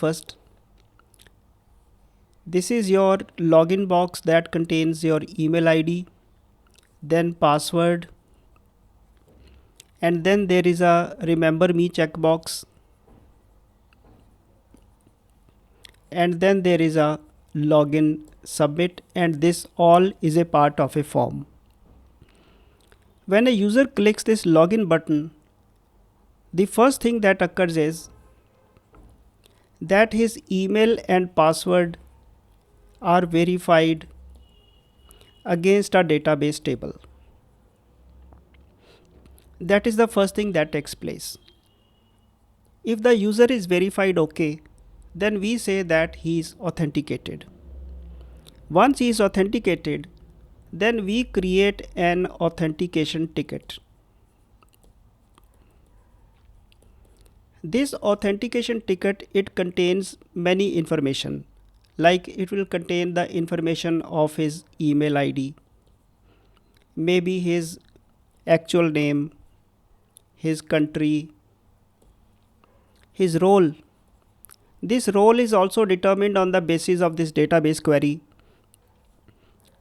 First, this is your login box that contains your email ID, then password, and then there is a remember me checkbox, and then there is a login submit, and this all is a part of a form. When a user clicks this login button, the first thing that occurs is that his email and password are verified against a database table. That is the first thing that takes place. If the user is verified OK, then we say that he is authenticated. Once he is authenticated, then we create an authentication ticket. This authentication ticket, it contains many information, like it will contain the information of his email ID, maybe his actual name, his country, his role. This role is also determined on the basis of this database query.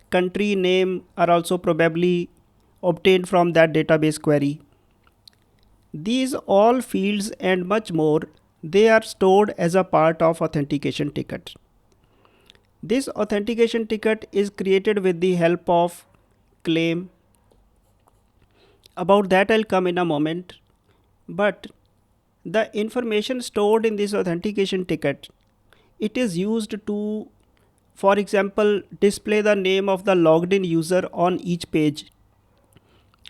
Country name are also probably obtained from that database query. These all fields and much more, they are stored as a part of authentication ticket. This authentication ticket is created with the help of claim. About that I'll come in a moment. But the information stored in this authentication ticket, it is used to, for example, display the name of the logged in user on each page,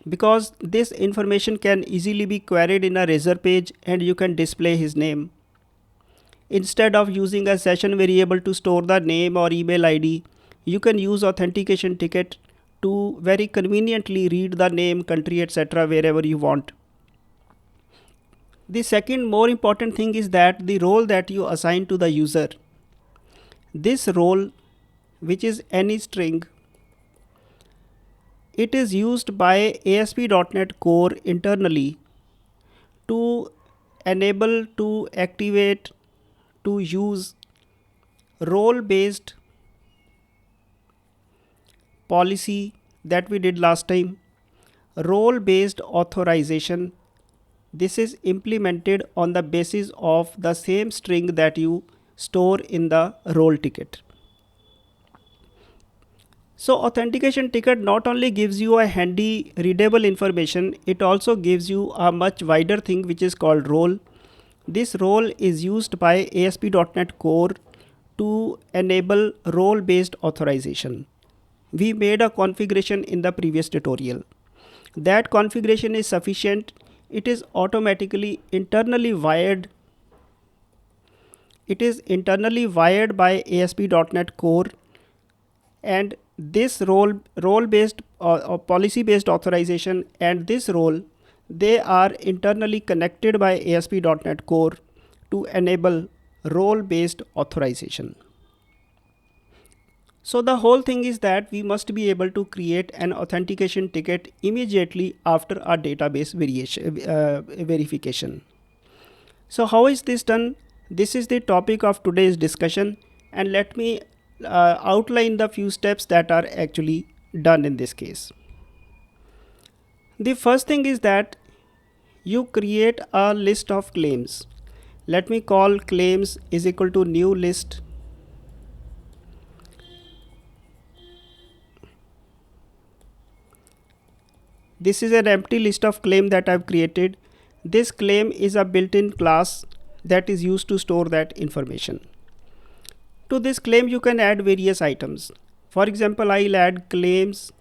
because this information can easily be queried in a Razor page and you can display his name. Instead of using a session variable to store the name or email ID, you can use authentication ticket to very conveniently read the name, country, etc. wherever you want. The second more important thing is that the role that you assign to the user. This role, which is any string, it is used by ASP.NET Core internally to enable, to activate, to use role-based policy that we did last time, role-based authorization. This is implemented on the basis of the same string that you store in the role ticket. So authentication ticket not only gives you a handy readable information, it also gives you a much wider thing which is called role. This role is used by ASP.NET Core to enable role-based authorization. We made a configuration in the previous tutorial. That configuration is sufficient. It is automatically internally wired. It is internally wired by ASP.NET Core, and this role-based policy-based authorization and this role, they are internally connected by ASP.NET Core to enable role-based authorization. So the whole thing is that we must be able to create an authentication ticket immediately after our database verification. So how is this done? This is the topic of today's discussion, and let me outline the few steps that are actually done in this case. The first thing is that you create a list of claims. Let me call claims is equal to new list. This is an empty list of claim that I've created. This claim is a built-in class that is used to store that information. To this claim you can add various items. For example, I'll add claims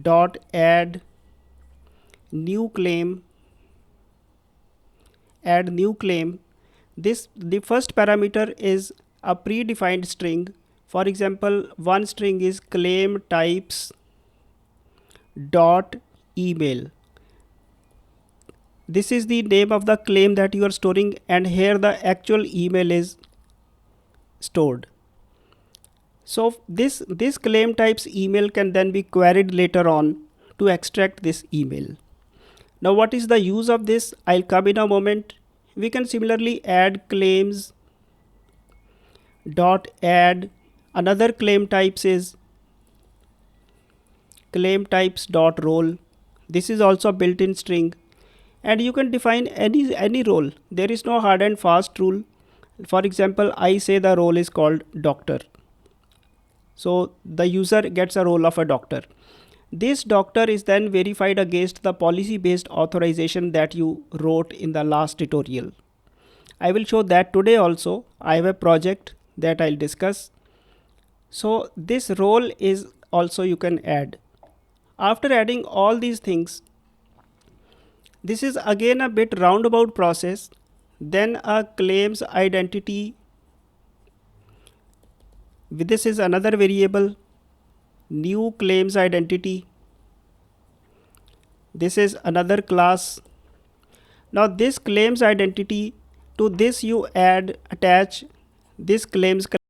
dot add new claim, add new claim. The first parameter is a predefined string. For example, one string is claim types dot email. This is the name of the claim that you are storing, and here the actual email is stored. So this claim types email can then be queried later on to extract this email. Now what is the use of this? I'll come in a moment. We can similarly add claims dot add another claim types is claim types dot role. This is also a built-in string, and you can define any role. There is no hard and fast rule. For example, I say the role is called doctor, so the user gets a role of a doctor. This doctor is then verified against the policy based authorization that you wrote in the last tutorial. I will show that today also. I have a project that I'll discuss. So this role is also you can add. After adding all these things, this is again a bit roundabout process. Then a claims identity. This is another variable. New claims identity. This is another class. Now this claims identity, to this you attach this claims